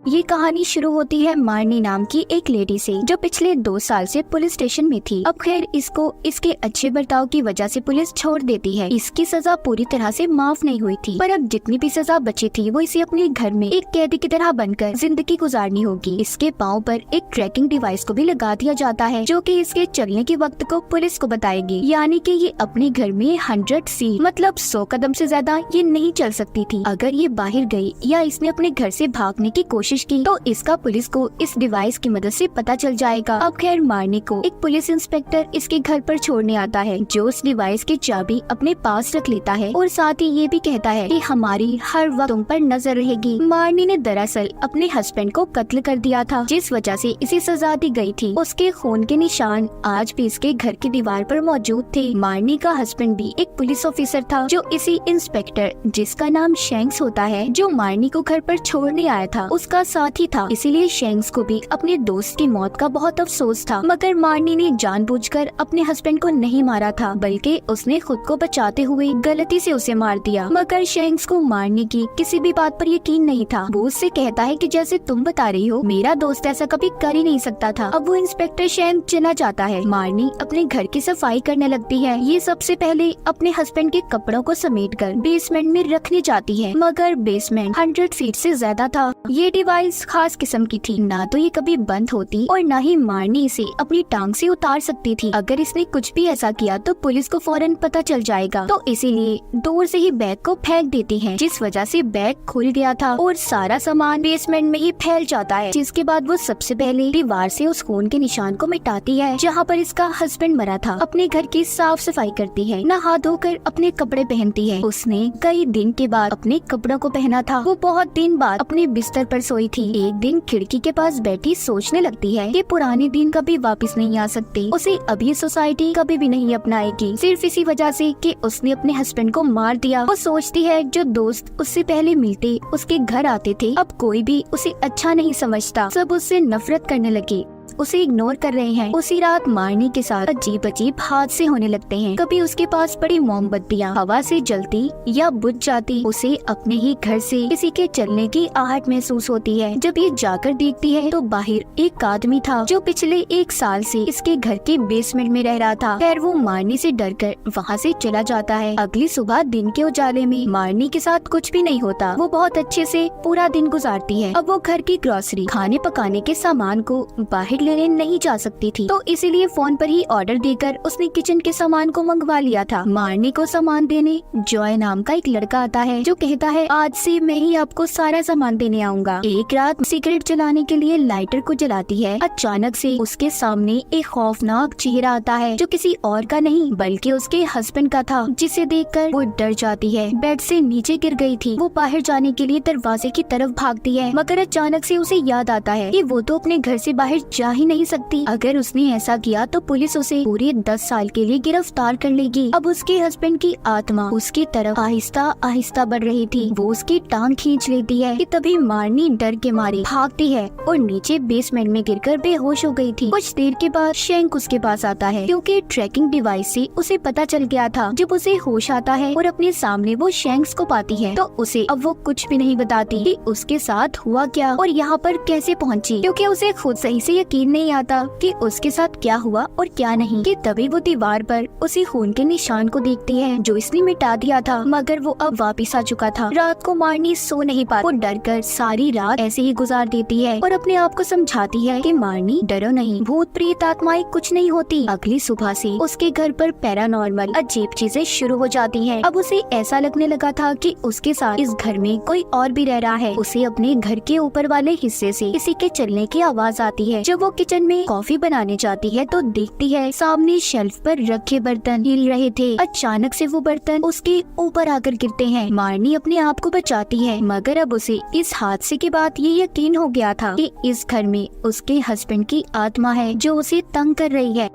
ये कहानी शुरू होती है मारनी नाम की एक लेडी से, जो पिछले 2 साल से पुलिस स्टेशन में थी। अब खैर इसको इसके अच्छे बर्ताव की वजह से पुलिस छोड़ देती है। इसकी सजा पूरी तरह से माफ नहीं हुई थी, पर अब जितनी भी सजा बची थी वो इसे अपने घर में एक कैदी की तरह बनकर जिंदगी गुजारनी होगी। इसके पाँव पर एक ट्रैकिंग डिवाइस को भी लगा दिया जाता है, जो कि इसके चलने के वक्त को पुलिस को बताएगी। यानी कि ये अपने घर में 100 फीट मतलब 100 कदम से ज्यादा ये नहीं चल सकती थी। अगर ये बाहर गई या इसने अपने घर से भागने की कोशिश की तो इसका पुलिस को इस डिवाइस की मदद से पता चल जाएगा। अब खैर मारने को एक पुलिस इंस्पेक्टर इसके घर पर छोड़ने आता है, जो उस डिवाइस की चाबी अपने पास रख लेता है और साथ ही ये भी कहता है कि हमारी हर वक्त तुम पर नजर रहेगी। मारनी ने दरअसल अपने हस्बैंड को कत्ल कर दिया था, जिस वजह से इसे सजा दी गई थी। उसके खून के निशान आज भी इसके घर की दीवार पर मौजूद थे। मारनी का हस्बैंड भी एक पुलिस ऑफिसर था, जो इसी इंस्पेक्टर जिसका नाम शैंक्स होता है, जो मारनी को घर पर छोड़ने आया था, उसका साथी था। इसीलिए शैंक्स को भी अपने दोस्त की मौत का बहुत अफसोस था। मगर मारनी ने जानबूझकर अपने हस्बैंड को नहीं मारा था, बल्कि उसने खुद को बचाते हुए गलती से उसे मार दिया। मगर शैंक्स को मारने की किसी भी बात पर यकीन नहीं था। वो उससे कहता है कि जैसे तुम बता रही हो, मेरा दोस्त ऐसा कभी कर ही नहीं सकता था। अब वो इंस्पेक्टर शैंक्स चला जाता है। मारनी अपने घर की सफाई करने लगती है। ये सबसे पहले अपने हस्बैंड के कपड़ों को समेटकर बेसमेंट में रखने जाती है, मगर बेसमेंट 100 फीट से ज्यादा था। ये डिवाइस खास किस्म की थी, ना तो ये कभी बंद होती और ना ही मारनी इसे अपनी टांग से उतार सकती थी। अगर इसने कुछ भी ऐसा किया तो पुलिस को फौरन पता चल जाएगा, तो इसीलिए दूर से ही बैग को फेंक देती है, जिस वजह से बैग खुल गया था और सारा सामान बेसमेंट में ही फैल जाता है। जिसके बाद वो सबसे पहले दीवार से उस खून के निशान को मिटाती है जहाँ पर इसका हस्बैंड मरा था। अपने घर की साफ सफाई करती है, नहा धोकर अपने कपड़े पहनती है। उसने कई दिन के बाद अपने कपड़ों को पहना था। वो बहुत दिन बाद अपने बिस्तर पर सोई थी। एक दिन खिड़की के पास बैठी सोचने लगती है कि पुराने दिन कभी वापस नहीं आ सकते। उसे अभी सोसाइटी कभी भी नहीं अपनाएगी, सिर्फ इसी वजह से कि उसने अपने हस्बैंड को मार दिया। वो सोचती है जो दोस्त उससे पहले मिलते उसके घर आते थे, अब कोई भी उसे अच्छा नहीं समझता, सब उससे नफरत करने लगे, उसे इग्नोर कर रहे हैं। उसी रात मारनी के साथ अजीब अजीब हादसे होने लगते हैं। कभी उसके पास बड़ी मोमबत्तियाँ हवा से जलती या बुझ जाती। उसे अपने ही घर से किसी के चलने की आहट महसूस होती है। जब ये जाकर देखती है तो बाहर एक आदमी था, जो पिछले 1 साल से इसके घर के बेसमेंट में रह रहा था। खैर वो मारनी से डरकर वहाँ से चला जाता है। अगली सुबह दिन के उजाले में मारनी के साथ कुछ भी नहीं होता। वो बहुत अच्छे से पूरा दिन गुजारती है। अब वो घर की ग्रोसरी, खाने पकाने के सामान को बाहर लेने नहीं जा सकती थी, तो इसीलिए फोन पर ही ऑर्डर देकर उसने किचन के सामान को मंगवा लिया था। मारनी को सामान देने जॉय नाम का एक लड़का आता है, जो कहता है आज से मैं ही आपको सारा सामान देने आऊंगा। एक रात सिगरेट जलाने के लिए लाइटर को जलाती है। अचानक से उसके सामने एक खौफनाक चेहरा आता है, जो किसी और का नहीं बल्कि उसके हस्बैंड का था, जिसे देखकर वो डर जाती है। बेड से नीचे गिर गई थी। वो बाहर जाने के लिए दरवाजे की तरफ भागती है, मगर अचानक से उसे याद आता है कि वो तो अपने घर से बाहर जा ही नहीं सकती। अगर उसने ऐसा किया तो पुलिस उसे पूरे 10 साल के लिए गिरफ्तार कर लेगी। अब उसके हस्बैंड की आत्मा उसकी तरफ आहिस्ता आहिस्ता बढ़ रही थी। वो उसकी टांग खींच लेती है कि तभी मारनी डर के मारे भागती है और नीचे बेसमेंट में गिरकर बेहोश हो गई थी। कुछ देर के बाद शैंक उसके पास आता है, क्योंकि ट्रैकिंग डिवाइस से उसे पता चल गया था। जब उसे होश आता है और अपने सामने वो शैंक्स को पाती है, तो उसे अब वो कुछ भी नहीं बताती कि उसके साथ हुआ क्या और यहाँ पर कैसे पहुँची, क्योंकि उसे खुद सही से यकीन नहीं आता कि उसके साथ क्या हुआ और क्या नहीं। कि तभी वो दीवार पर उसी खून के निशान को देखती है, जो इसने मिटा दिया था, मगर वो अब वापस आ चुका था। रात को मारनी सो नहीं पाती। वो डर कर सारी रात ऐसे ही गुजार देती है और अपने आप को समझाती है कि मारनी डरो नहीं, भूत प्रेत आत्माएं कुछ नहीं होती। अगली सुबह से उसके घर पर पैरानॉर्मल अजीब चीजें शुरू हो जाती हैं। अब उसे ऐसा लगने लगा था कि उसके साथ इस घर में कोई और भी रह रहा है। उसे अपने घर के ऊपर वाले हिस्से से किसी के चलने की आवाज आती है। जब वो किचन में कॉफी बनाने जाती है तो देखती है सामने शेल्फ पर रखे बर्तन हिल रहे थे। अचानक से वो बर्तन उसके ऊपर आकर गिरते हैं। मारनी अपने आप को बचाती है, मगर अब उसे इस हादसे के बाद ये यकीन हो गया था कि इस घर में उसके हस्बैंड की आत्मा है, जो उसे तंग कर रही है।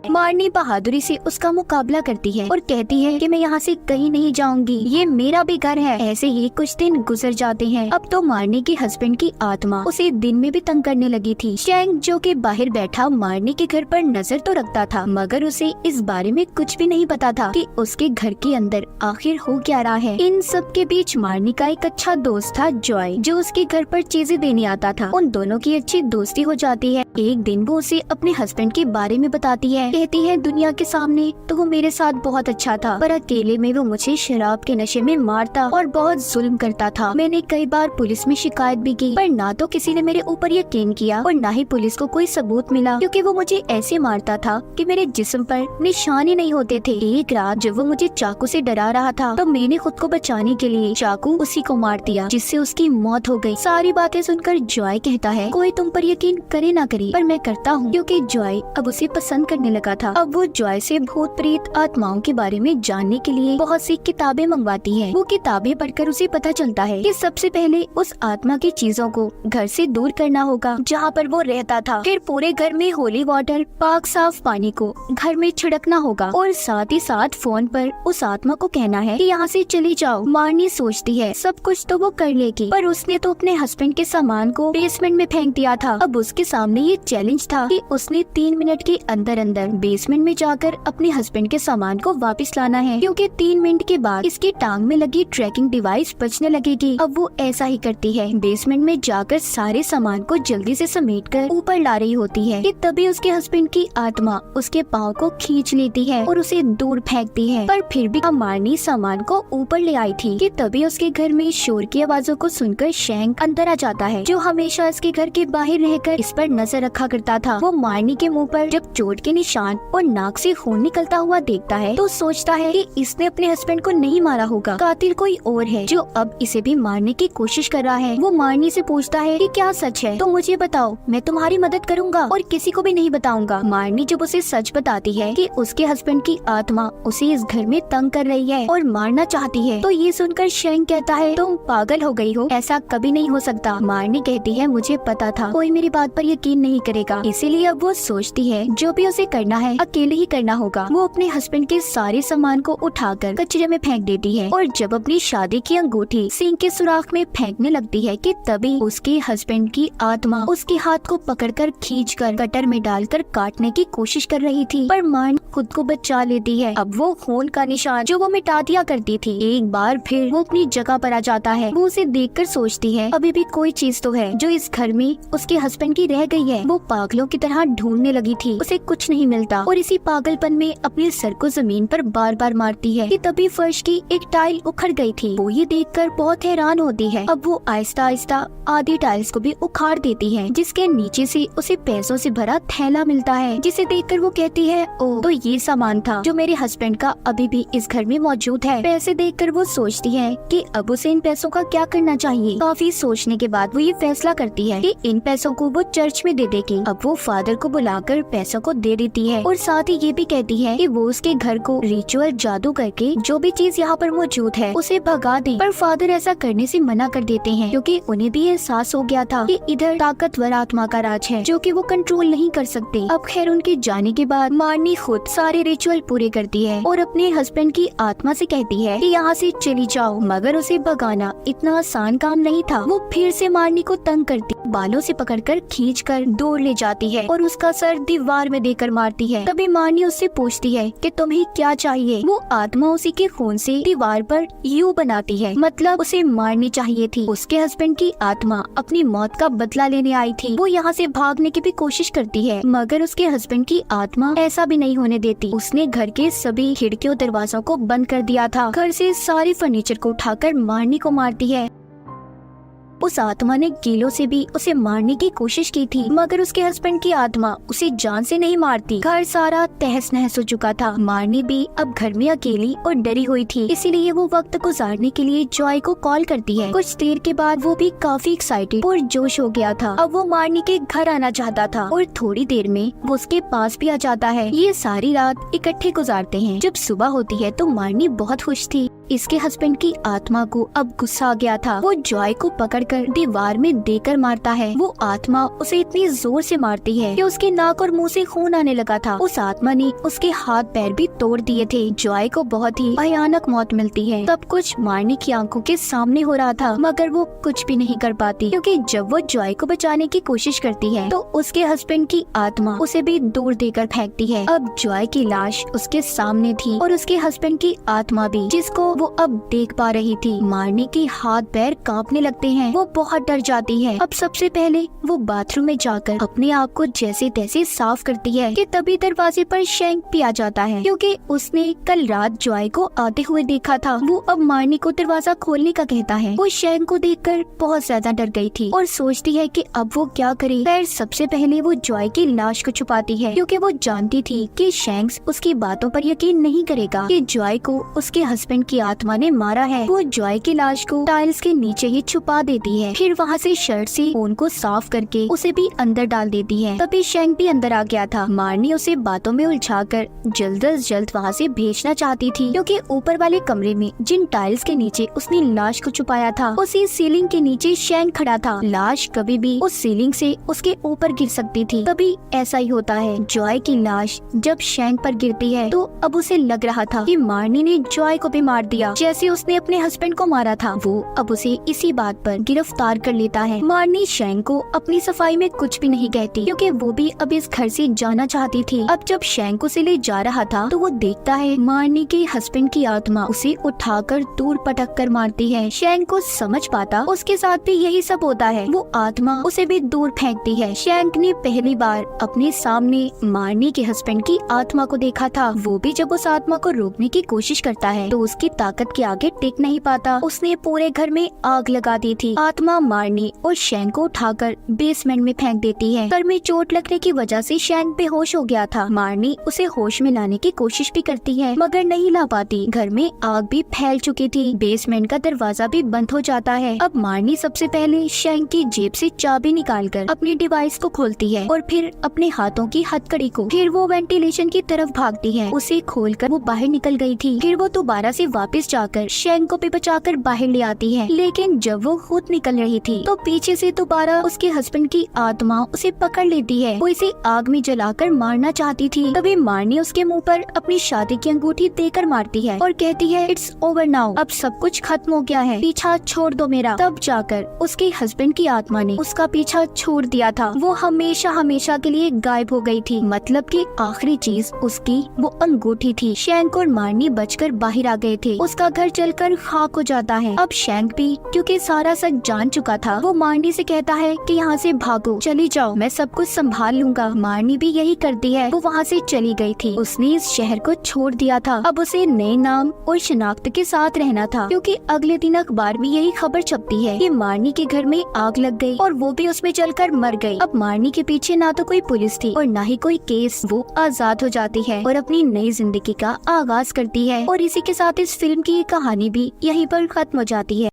मारनी बहादुरी से उसका मुकाबला करती है और कहती है कि मैं यहाँ से कहीं नहीं जाऊंगी, ये मेरा भी घर है। ऐसे ही कुछ दिन गुजर जाते हैं। अब तो मारनी के हस्बैंड की आत्मा उसे दिन में भी तंग करने लगी थी। शैंक जो कि बाहर बैठा मारनी के घर पर नजर तो रखता था, मगर उसे इस बारे में कुछ भी नहीं पता था कि उसके घर के अंदर आखिर हो क्या रहा है। इन सब के बीच मारनी का एक अच्छा दोस्त था जॉय, जो उसके घर पर चीजें देने आता था। उन दोनों की अच्छी दोस्ती हो जाती है। एक दिन वो उसे अपने हस्बैंड के बारे में बताती है। कहती है दुनिया के सामने तो वो मेरे साथ बहुत अच्छा था, पर अकेले में वो मुझे शराब के नशे में मारता और बहुत जुल्म करता था। मैंने कई बार पुलिस में शिकायत भी की, पर ना तो किसी ने मेरे ऊपर यकीन किया और ना ही पुलिस को कोई सबूत मिला, क्योंकि वो मुझे ऐसे मारता था कि मेरे जिस्म पर निशान ही नहीं होते थे। एक रात जब वो मुझे चाकू से डरा रहा था, तो मैंने खुद को बचाने के लिए चाकू उसी को मार दिया, जिससे उसकी मौत हो गई। सारी बातें सुनकर जॉय कहता है कोई तुम पर यकीन करे ना करे, पर मैं करता हूँ, क्योंकि जॉय अब उसे पसंद करने लगा था। अब वो जॉय से भूत प्रेत आत्माओं के बारे में जानने के लिए बहुत सी किताबें मंगवाती है। वो किताबें पढ़कर उसे पता चलता है कि सबसे पहले उस आत्मा की चीजों को घर से दूर करना होगा जहाँ पर वो रहता था। फिर पूरे घर में होली वाटर, पाक साफ पानी को घर में छिड़कना होगा और साथ ही साथ फोन पर उस आत्मा को कहना है कि यहाँ से चली जाओ। मारनी सोचती है सब कुछ तो वो कर लेगी, पर उसने तो अपने हस्बैंड के सामान को बेसमेंट में फेंक दिया था। अब उसके सामने ये चैलेंज था कि उसने 3 मिनट के अंदर अंदर बेसमेंट में जाकर अपने हस्बैंड के सामान को वापस लाना है, क्योंकि 3 मिनट के बाद इसकी टांग में लगी ट्रैकिंग डिवाइस बचने लगेगी। अब वो ऐसा ही करती है, बेसमेंट में जाकर सारे सामान को जल्दी से समेटकर ऊपर ला रही होती है कि तभी उसके हस्बैंड की आत्मा उसके पाँव को खींच लेती है और उसे दूर फेंकती है। पर फिर भी मारनी सामान को ऊपर ले आई थी कि तभी उसके घर में शोर की आवाजों को सुनकर शैंक अंदर आ जाता है, जो हमेशा इसके घर के बाहर रहकर इस पर नजर रखा करता था। वो मारनी के मुंह पर जब चोट के निशान और नाक से खून निकलता हुआ देखता है तो सोचता है कि इसने अपने हस्बैंड को नहीं मारा होगा, कातिल कोई और है जो अब इसे भी मारने की कोशिश कर रहा है। वो मारनी से पूछता है कि क्या सच है, तो मुझे बताओ, मैं तुम्हारी मदद करूंगा और किसी को भी नहीं बताऊंगा। मारनी जब उसे सच बताती है कि उसके हस्बैंड की आत्मा उसे इस घर में तंग कर रही है और मारना चाहती है, तो ये सुनकर शैंक कहता है तुम पागल हो गई हो, ऐसा कभी नहीं हो सकता। मारनी कहती है मुझे पता था कोई मेरी बात पर यकीन नहीं करेगा, इसीलिए अब वो सोचती है जो भी उसे करना है अकेले ही करना होगा। वो अपने हस्बैंड के सारे सामान को उठाकर कचरे में फेंक देती है और जब अपनी शादी की अंगूठी सिंक के सुराख में फेंकने लगती है कि तभी उसके हस्बैंड की आत्मा उसके हाथ को पकड़कर खींचकर कटर में डालकर काटने की कोशिश कर रही थी, पर मारनी खुद को बचा लेती है। अब वो खून का निशान जो वो मिटा दिया करती थी, एक बार फिर वो अपनी जगह पर आ जाता है। वो उसे देखकर सोचती है अभी भी कोई चीज तो है जो इस घर में उसके हस्बैंड की रह गई है। वो पागलों की तरह ढूंढने लगी थी, उसे कुछ नहीं मिलता और इसी पागलपन में अपने सर को जमीन पर बार बार मारती है कि तभी फर्श की एक टाइल उखड़ गई थी। वो ये देखकर बहुत हैरान होती है। अब वो आहिस्ता आहिस्ता आधी टाइल्स को भी उखाड़ देती है, जिसके नीचे से उसे पैसों से भरा थैला मिलता है, जिसे देखकर वो कहती है ओ, तो ये सामान था जो मेरे हस्बैंड का अभी भी इस घर में मौजूद है। पैसे देखकर वो सोचती है कि अब उसे इन पैसों का क्या करना चाहिए। काफी सोचने के बाद वो ये फैसला करती है कि इन पैसों को वो चर्च में दे देगी। अब वो फादर को बुलाकर पैसों को दे देती है और साथ ही ये भी कहती है कि वो उसके घर को रिचुअल जादू करके जो भी चीज यहाँ पर मौजूद है उसे भगा दे। पर फादर ऐसा करने से मना कर देते हैं, क्योंकि उन्हें भी एहसास हो गया था कि इधर ताकतवर आत्मा का राज है जो कि वो कंट्रोल नहीं कर सकते। अब खैर उनके जाने के बाद मारनी खुद सारे रिचुअल पूरे करती है और अपने हस्बैंड की आत्मा से कहती है कि यहाँ से चली जाओ, मगर उसे भगाना इतना आसान काम नहीं था। वो फिर से मारनी को तंग करती, बालों से पकड़कर खींचकर दूर ले जाती है और उसका सर दीवार में देकर मारती है। तभी मारनी उससे पूछती है कि तुम्हें क्या चाहिए। वो आत्मा उसी के खून से दीवार पर यू बनाती है, मतलब उसे मारनी चाहिए थी। उसके हस्बैंड की आत्मा अपनी मौत का बदला लेने आई थी। वो यहाँ से भागने की भी कोशिश करती है, मगर उसके हस्बैंड की आत्मा ऐसा भी नहीं होने देती। उसने घर के सभी खिड़कियों दरवाजों को बंद कर दिया था। घर से सारे फर्नीचर को उठाकर मारनी को मारती है। उस आत्मा ने कीलों से भी उसे मारने की कोशिश की थी, मगर उसके हस्बैंड की आत्मा उसे जान से नहीं मारती। घर सारा तहस नहस हो चुका था। मारनी भी अब घर में अकेली और डरी हुई थी, इसीलिए वो वक्त गुजारने के लिए जॉय को कॉल करती है। कुछ देर के बाद वो भी काफी एक्साइटेड और जोश हो गया था। अब वो मारनी के घर आना चाहता था और थोड़ी देर में वो उसके पास भी आ जाता है। ये सारी रात इकट्ठे गुजारते हैं। जब सुबह होती है तो मारनी बहुत खुश थी इसके हस्बैंड की आत्मा को अब गुस्सा आ गया था। वो जॉय को पकड़कर दीवार में देकर मारता है। वो आत्मा उसे इतनी जोर से मारती है कि उसके नाक और मुंह से खून आने लगा था। उस आत्मा ने उसके हाथ पैर भी तोड़ दिए थे। जॉय को बहुत ही भयानक मौत मिलती है। सब कुछ मार्नी की आंखों के सामने हो रहा था, मगर वो कुछ भी नहीं कर पाती, क्योंकि जब वो जॉय को बचाने की कोशिश करती है तो उसके हस्बैंड की आत्मा उसे भी दूर देकर फेंकती है। अब जॉय की लाश उसके सामने थी और उसके हस्बैंड की आत्मा भी, जिसको वो अब देख पा रही थी। मार्नी के हाथ पैर कांपने लगते हैं। वो बहुत डर जाती है। अब सबसे पहले वो बाथरूम में जाकर अपने आप को जैसे तैसे साफ करती है कि तभी दरवाजे पर शैंक भी आ जाता है, क्योंकि उसने कल रात जॉय को आते हुए देखा था। वो अब मार्नी को दरवाजा खोलने का कहता है। वो शैंक को देखकर बहुत ज्यादा डर गई थी और सोचती है कि अब वो क्या करे। खैर सबसे पहले वो जॉय की लाश को छुपाती है, क्योंकि वो जानती थी कि शैंक्स उसकी बातों पर यकीन नहीं करेगा कि जॉय को उसके हस्बैंड की आत्मा ने मारा है। वो जॉय की लाश को टाइल्स के नीचे ही छुपा देती है। फिर वहाँ से शर्ट से खून को साफ करके उसे भी अंदर डाल देती है। तभी शैंक भी अंदर आ गया था। मार्नी उसे बातों में उलझाकर जल्द अज जल्द वहाँ से भेजना चाहती थी, क्योंकि ऊपर वाले कमरे में जिन टाइल्स के नीचे उसने लाश को छुपाया था, उसी सीलिंग के नीचे शैंक खड़ा था। लाश कभी भी उस सीलिंग से उसके ऊपर गिर सकती थी। तभी ऐसा ही होता है। जॉय की लाश जब शैंक पर गिरती है तो अब उसे लग रहा था कि मार्नी ने जॉय को भी मार दिया, जैसे उसने अपने हस्बैंड को मारा था। वो अब उसे इसी बात पर गिरफ्तार कर लेता है। मार्नी शैंक को अपनी सफाई में कुछ भी नहीं कहती, क्योंकि वो भी अब इस घर से जाना चाहती थी। अब जब शैंक उसे ले जा रहा था तो वो देखता है मार्नी के हस्बैंड की आत्मा उसे उठाकर दूर पटक कर मारती है। शैंक को समझ पाता उसके साथ भी यही सब होता है। वो आत्मा उसे भी दूर फेंकती है। शैंक ने पहली बार अपने सामने मार्नी के हस्बैंड की आत्मा को देखा था। वो भी जब उस आत्मा को रोकने की कोशिश करता है तो उसकी ताकत के आगे टिक नहीं पाता। उसने पूरे घर में आग लगा दी थी। आत्मा मार्नी और शैंक को उठाकर बेसमेंट में फेंक देती है। सर में चोट लगने की वजह से शैंक बेहोश हो गया था। मार्नी उसे होश में लाने की कोशिश भी करती है, मगर नहीं ला पाती। घर में आग भी फैल चुकी थी। बेसमेंट का दरवाजा भी बंद हो जाता है। अब मार्नी सबसे पहले शैंक की जेब से चाबी निकालकर अपनी डिवाइस को खोलती है और फिर अपने हाथों की हथकड़ी को। फिर वो वेंटिलेशन की तरफ भागती है। उसे खोलकर वो बाहर निकल गई थी। फिर वो दोबारा से वापस जाकर शैंक को भी बचाकर बाहर ले आती है। लेकिन जब वो खुद निकल रही थी तो पीछे से दोबारा उसके हस्बैंड की आत्मा उसे पकड़ लेती है। वो इसे आग में जलाकर मारना चाहती थी। तभी मार्नी उसके मुंह पर अपनी शादी की अंगूठी देकर मारती है और कहती है, इट्स ओवर नाउ, अब सब कुछ खत्म हो गया है, पीछा छोड़ दो मेरा। तब जाकर उसके हस्बैंड की आत्मा ने उसका पीछा छोड़ दिया था। वो हमेशा हमेशा के लिए गायब हो गई थी। मतलब कि आखिरी चीज उसकी वो अंगूठी थी। शैंक और मार्नी बचकर बाहर आ गए थे। उसका घर जलकर खाक हो जाता है। अब शैंक भी क्योंकि सारा सच जान चुका था, वो मार्नी से कहता है कि यहाँ से भागो, चली जाओ, मैं सब कुछ संभाल लूंगा। मार्नी भी यही करती है। वो वहाँ से चली गई थी। उसने इस शहर को छोड़ दिया था। अब उसे नए नाम और शनाख्त के साथ रहना था, क्योंकि अगले दिन अखबार में यही खबर छपती है कि मार्नी के घर में आग लग गई और वो भी उसमें जलकर मर गई। अब मार्नी के पीछे ना तो कोई पुलिस थी और ना ही कोई केस। वो आजाद हो जाती है और अपनी नई जिंदगी का आगाज करती है। और इसी के साथ इस फिल्म की कहानी भी यहीं पर खत्म हो जाती है।